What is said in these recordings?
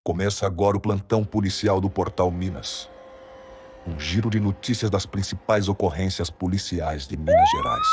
Começa agora o plantão policial do Portal Minas. Um giro de notícias das principais ocorrências policiais de Minas Gerais.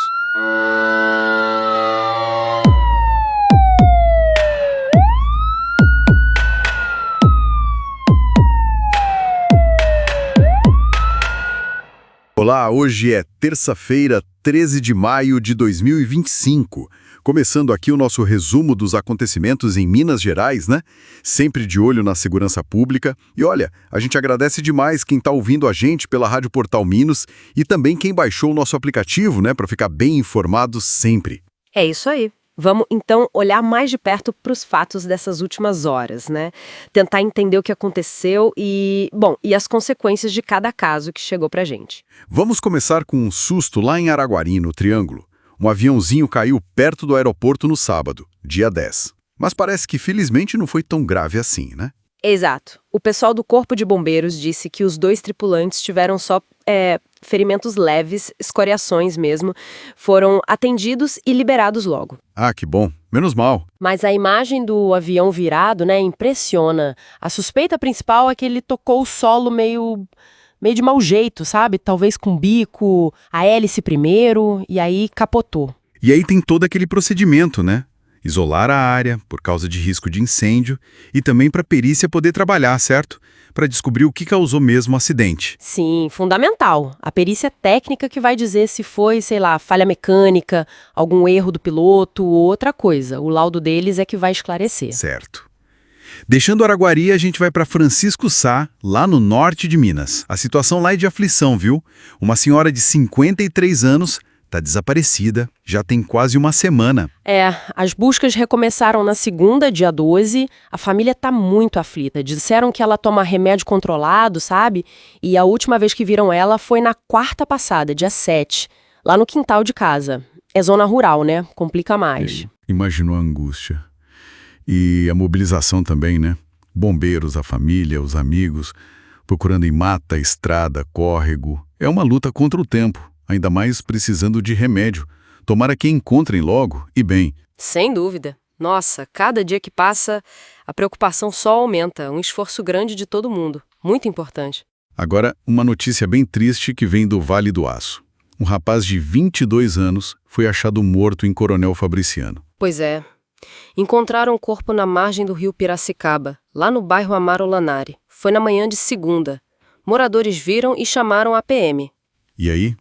Olá, hoje é terça-feira, 13 de maio de 2025. Começando aqui o nosso resumo dos acontecimentos em Minas Gerais, né? Sempre de olho na segurança pública. E olha, a gente agradece demais quem está ouvindo a gente pela Rádio Portal Minas e também quem baixou o nosso aplicativo, né? Para ficar bem informado sempre. É isso aí. Vamos, então, olhar mais de perto para os fatos dessas últimas horas, né? Tentar entender o que aconteceu e as consequências de cada caso que chegou pra gente. Vamos começar com um susto lá em Araguari, no Triângulo. Um aviãozinho caiu perto do aeroporto no sábado, dia 10. Mas parece que felizmente não foi tão grave assim, né? Exato. O pessoal do Corpo de Bombeiros disse que os 2 tripulantes tiveram só ferimentos leves, escoriações mesmo, foram atendidos e liberados logo. Ah, que bom. Menos mal. Mas a imagem do avião virado, né, impressiona. A suspeita principal é que ele tocou o solo meio de mau jeito, sabe? Talvez com bico, a hélice primeiro, e aí capotou. E aí tem todo aquele procedimento, né? Isolar a área, por causa de risco de incêndio, e também para a perícia poder trabalhar, certo? Para descobrir o que causou mesmo o acidente. Sim, fundamental. A perícia técnica que vai dizer se foi, sei lá, falha mecânica, algum erro do piloto ou outra coisa. O laudo deles é que vai esclarecer. Certo. Deixando Araguari, a gente vai para Francisco Sá, lá no norte de Minas. A situação lá é de aflição, viu? Uma senhora de 53 anos está desaparecida, já tem quase uma semana. As buscas recomeçaram na segunda, dia 12. A família tá muito aflita. Disseram que ela toma remédio controlado, sabe? E a última vez que viram ela foi na quarta passada, dia 7, lá no quintal de casa. É zona rural, né? Complica mais. Imaginou a angústia. E a mobilização também, né? Bombeiros, a família, os amigos, procurando em mata, estrada, córrego. É uma luta contra o tempo, ainda mais precisando de remédio. Tomara que encontrem logo e bem. Sem dúvida. Nossa, cada dia que passa, a preocupação só aumenta. Um esforço grande de todo mundo. Muito importante. Agora, uma notícia bem triste que vem do Vale do Aço. Um rapaz de 22 anos foi achado morto em Coronel Fabriciano. Pois é. Encontraram o corpo na margem do rio Piracicaba, lá no bairro Amaro Lanari. Foi na manhã de segunda. Moradores viram e chamaram a PM. E aí?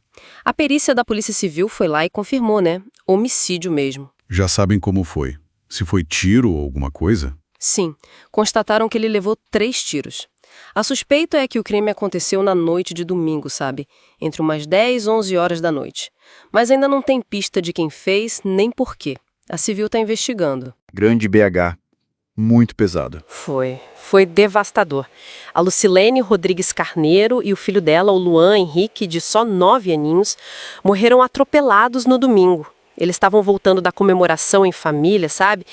A perícia da Polícia Civil foi lá e confirmou, né? Homicídio mesmo. Já sabem como foi. Se foi tiro ou alguma coisa? Sim, constataram que ele levou 3 tiros. A suspeita é que o crime aconteceu na noite de domingo, sabe? Entre umas 10 e 11 horas da noite. Mas ainda não tem pista de quem fez, nem por quê. A Civil está investigando. Grande BH. Muito pesado. Foi devastador. A Lucilene Rodrigues Carneiro e o filho dela, o Luan Henrique, de só 9 aninhos, morreram atropelados no domingo. Eles estavam voltando da comemoração em família, sabe?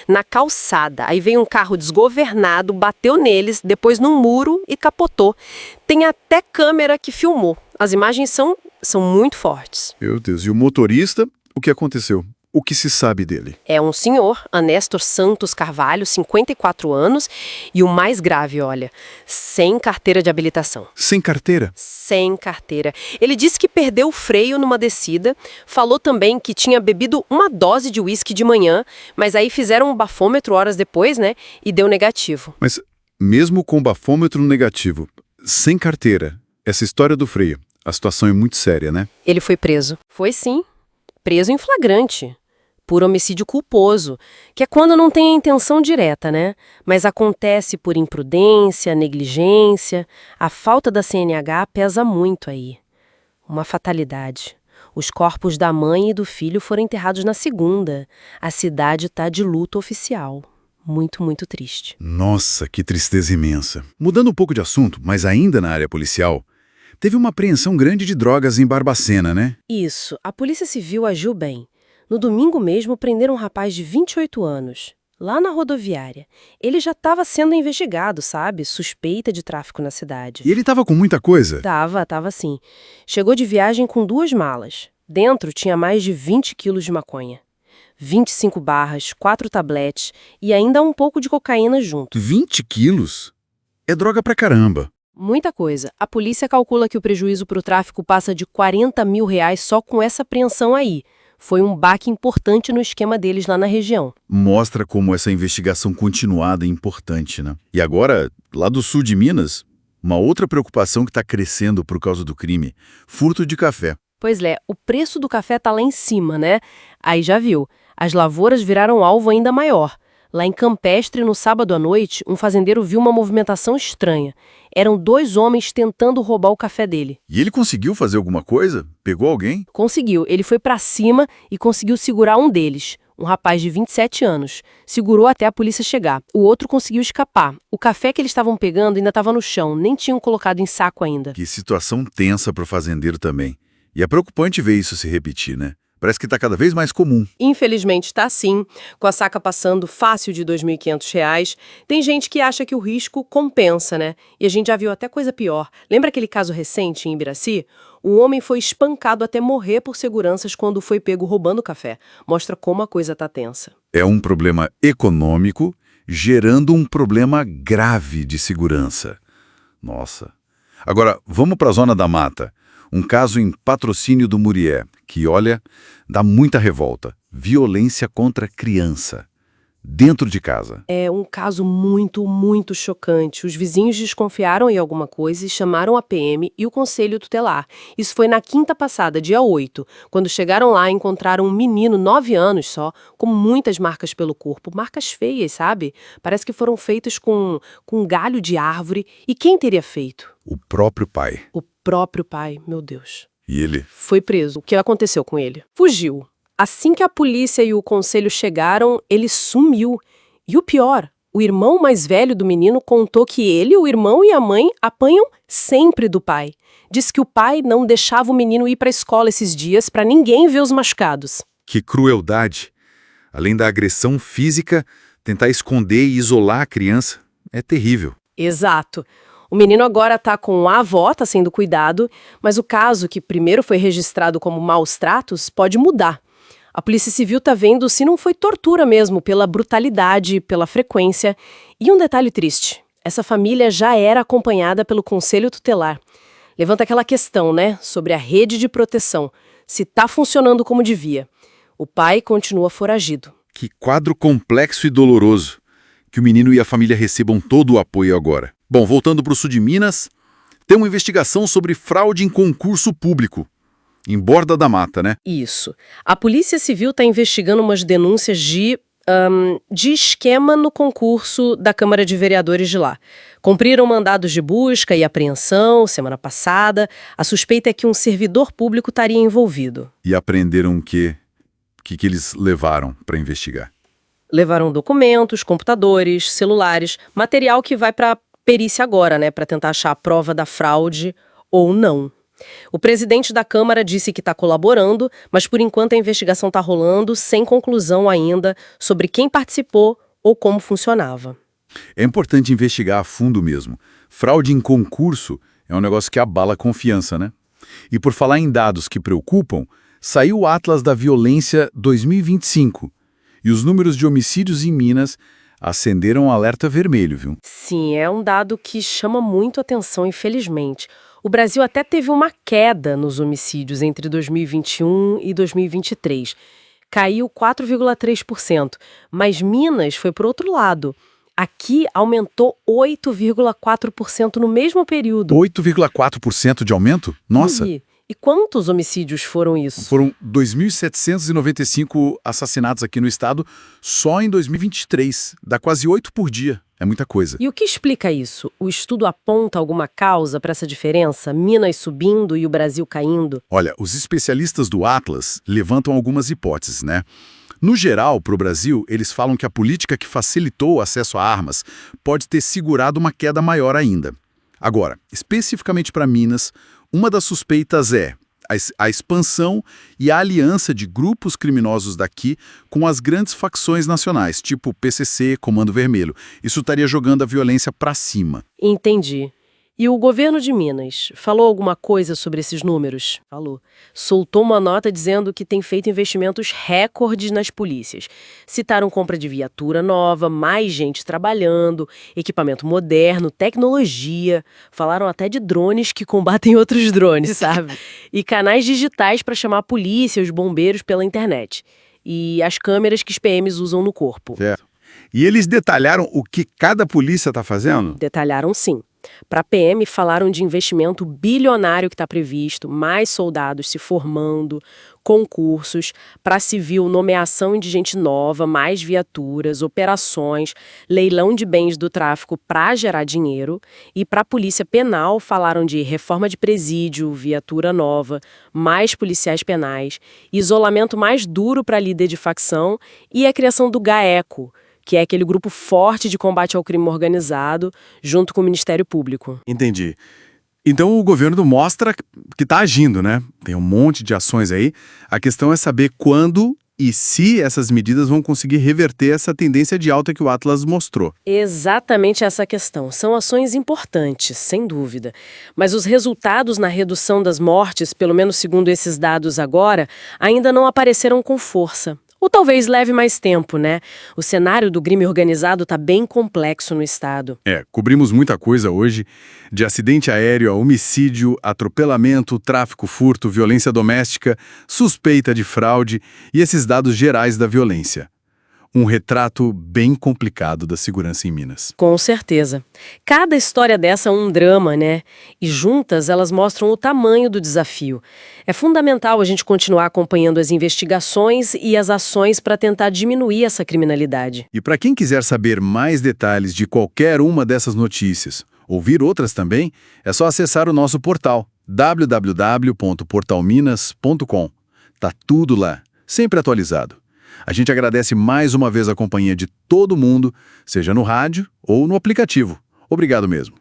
Na calçada. Aí veio um carro desgovernado, bateu neles, depois num muro e capotou. Tem até câmera que filmou. As imagens são muito fortes. Meu Deus, e o motorista, o que aconteceu? O que se sabe dele? É um senhor, Anéstor Santos Carvalho, 54 anos, e o mais grave, olha, sem carteira de habilitação. Sem carteira? Sem carteira. Ele disse que perdeu o freio numa descida, falou também que tinha bebido uma dose de uísque de manhã, mas aí fizeram um bafômetro horas depois, né, e deu negativo. Mas mesmo com bafômetro negativo, sem carteira, essa história do freio, a situação é muito séria, né? Ele foi preso. Foi sim. Preso em flagrante. Por homicídio culposo, que é quando não tem a intenção direta, né? Mas acontece por imprudência, negligência. A falta da CNH pesa muito aí. Uma fatalidade. Os corpos da mãe e do filho foram enterrados na segunda. A cidade está de luto oficial. Muito, muito triste. Nossa, que tristeza imensa. Mudando um pouco de assunto, mas ainda na área policial, teve uma apreensão grande de drogas em Barbacena, né? Isso. A Polícia Civil agiu bem. No domingo mesmo, prenderam um rapaz de 28 anos, lá na rodoviária. Ele já estava sendo investigado, sabe? Suspeita de tráfico na cidade. E ele estava com muita coisa? Tava sim. Chegou de viagem com 2 malas. Dentro tinha mais de 20 quilos de maconha. 25 barras, 4 tabletes e ainda um pouco de cocaína junto. 20 quilos? É droga pra caramba. Muita coisa. A polícia calcula que o prejuízo para o tráfico passa de R$ 40 mil só com essa apreensão aí. Foi um baque importante no esquema deles lá na região. Mostra como essa investigação continuada é importante, né? E agora, lá do sul de Minas, uma outra preocupação que está crescendo por causa do crime: furto de café. Pois é, o preço do café tá lá em cima, né? Aí já viu, as lavouras viraram alvo ainda maior. Lá em Campestre, no sábado à noite, um fazendeiro viu uma movimentação estranha. Eram 2 homens tentando roubar o café dele. E ele conseguiu fazer alguma coisa? Pegou alguém? Conseguiu. Ele foi pra cima e conseguiu segurar um deles, um rapaz de 27 anos. Segurou até a polícia chegar. O outro conseguiu escapar. O café que eles estavam pegando ainda estava no chão, nem tinham colocado em saco ainda. Que situação tensa para o fazendeiro também. E é preocupante ver isso se repetir, né? Parece que está cada vez mais comum. Infelizmente está sim, com a saca passando fácil de R$ 2.500. Tem gente que acha que o risco compensa, né? E a gente já viu até coisa pior. Lembra aquele caso recente em Ibiraci? O homem foi espancado até morrer por seguranças quando foi pego roubando café. Mostra como a coisa tá tensa. É um problema econômico gerando um problema grave de segurança. Nossa. Agora, vamos para a Zona da Mata. Um caso em Patrocínio do Murié, que, olha, dá muita revolta. Violência contra criança. Dentro de casa. É um caso muito, muito chocante. Os vizinhos desconfiaram em alguma coisa e chamaram a PM e o Conselho Tutelar. Isso foi na quinta passada, dia 8. Quando chegaram lá, encontraram um menino, 9 anos só, com muitas marcas pelo corpo. Marcas feias, sabe? Parece que foram feitas com galho de árvore. E quem teria feito? O próprio pai. O próprio pai, meu Deus. E ele? Foi preso. O que aconteceu com ele? Fugiu. Assim que a polícia e o conselho chegaram, ele sumiu. E o pior, o irmão mais velho do menino contou que ele, o irmão e a mãe apanham sempre do pai. Diz que o pai não deixava o menino ir para a escola esses dias para ninguém ver os machucados. Que crueldade! Além da agressão física, tentar esconder e isolar a criança é terrível. Exato. O menino agora tá com a avó, tá sendo cuidado, mas o caso, que primeiro foi registrado como maus tratos, pode mudar. A Polícia Civil tá vendo se não foi tortura mesmo, pela brutalidade, pela frequência. E um detalhe triste, essa família já era acompanhada pelo Conselho Tutelar. Levanta aquela questão, né, sobre a rede de proteção, se tá funcionando como devia. O pai continua foragido. Que quadro complexo e doloroso. Que o menino e a família recebam todo o apoio agora. Bom, voltando para o sul de Minas, tem uma investigação sobre fraude em concurso público. Em Borda da Mata, né? Isso. A Polícia Civil está investigando umas denúncias de esquema no concurso da Câmara de Vereadores de lá. Cumpriram mandados de busca e apreensão semana passada. A suspeita é que um servidor público estaria envolvido. E aprenderam o quê? O que eles levaram para investigar? Levaram documentos, computadores, celulares, material que vai para perícia agora, né? Para tentar achar a prova da fraude ou não. O presidente da Câmara disse que está colaborando, mas por enquanto a investigação está rolando sem conclusão ainda sobre quem participou ou como funcionava. É importante investigar a fundo mesmo. Fraude em concurso é um negócio que abala a confiança, né? E por falar em dados que preocupam, saiu o Atlas da Violência 2025 e os números de homicídios em Minas acenderam um alerta vermelho, viu? Sim, é um dado que chama muito atenção, infelizmente. O Brasil até teve uma queda nos homicídios entre 2021 e 2023. Caiu 4,3%, mas Minas foi para o outro lado. Aqui aumentou 8,4% no mesmo período. 8,4% de aumento? Nossa! E quantos homicídios foram isso? Foram 2.795 assassinatos aqui no estado só em 2023. Dá quase 8 por dia. É muita coisa. E o que explica isso? O estudo aponta alguma causa para essa diferença? Minas subindo e o Brasil caindo? Olha, os especialistas do Atlas levantam algumas hipóteses, né? No geral, para o Brasil, eles falam que a política que facilitou o acesso a armas pode ter segurado uma queda maior ainda. Agora, especificamente para Minas, uma das suspeitas é a expansão e a aliança de grupos criminosos daqui com as grandes facções nacionais, tipo PCC, Comando Vermelho. Isso estaria jogando a violência para cima. Entendi. E o governo de Minas falou alguma coisa sobre esses números? Falou. Soltou uma nota dizendo que tem feito investimentos recordes nas polícias. Citaram compra de viatura nova, mais gente trabalhando, equipamento moderno, tecnologia. Falaram até de drones que combatem outros drones, sabe? E canais digitais para chamar a polícia e os bombeiros pela internet. E as câmeras que os PMs usam no corpo. Certo. E eles detalharam o que cada polícia está fazendo? Detalharam sim. Para a PM, falaram de investimento bilionário que está previsto, mais soldados se formando, concursos, para civil, nomeação de gente nova, mais viaturas, operações, leilão de bens do tráfico para gerar dinheiro. E para a polícia penal, falaram de reforma de presídio, viatura nova, mais policiais penais, isolamento mais duro para líder de facção e a criação do GAECO, que é aquele grupo forte de combate ao crime organizado, junto com o Ministério Público. Entendi. Então o governo mostra que está agindo, né? Tem um monte de ações aí. A questão é saber quando e se essas medidas vão conseguir reverter essa tendência de alta que o Atlas mostrou. Exatamente essa questão. São ações importantes, sem dúvida. Mas os resultados na redução das mortes, pelo menos segundo esses dados agora, ainda não apareceram com força. Ou talvez leve mais tempo, né? O cenário do crime organizado está bem complexo no estado. Cobrimos muita coisa hoje, de acidente aéreo a homicídio, atropelamento, tráfico, furto, violência doméstica, suspeita de fraude e esses dados gerais da violência. Um retrato bem complicado da segurança em Minas. Com certeza. Cada história dessa é um drama, né? E juntas elas mostram o tamanho do desafio. É fundamental a gente continuar acompanhando as investigações e as ações para tentar diminuir essa criminalidade. E para quem quiser saber mais detalhes de qualquer uma dessas notícias, ouvir outras também, é só acessar o nosso portal www.portalminas.com. Tá tudo lá, sempre atualizado. A gente agradece mais uma vez a companhia de todo mundo, seja no rádio ou no aplicativo. Obrigado mesmo.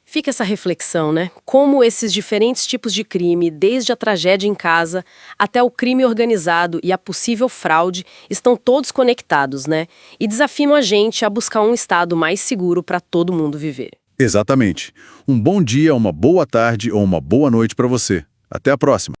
Fica essa reflexão, né? Como esses diferentes tipos de crime, desde a tragédia em casa até o crime organizado e a possível fraude, estão todos conectados, né? E desafiam a gente a buscar um estado mais seguro para todo mundo viver. Exatamente. Um bom dia, uma boa tarde ou uma boa noite para você. Até a próxima.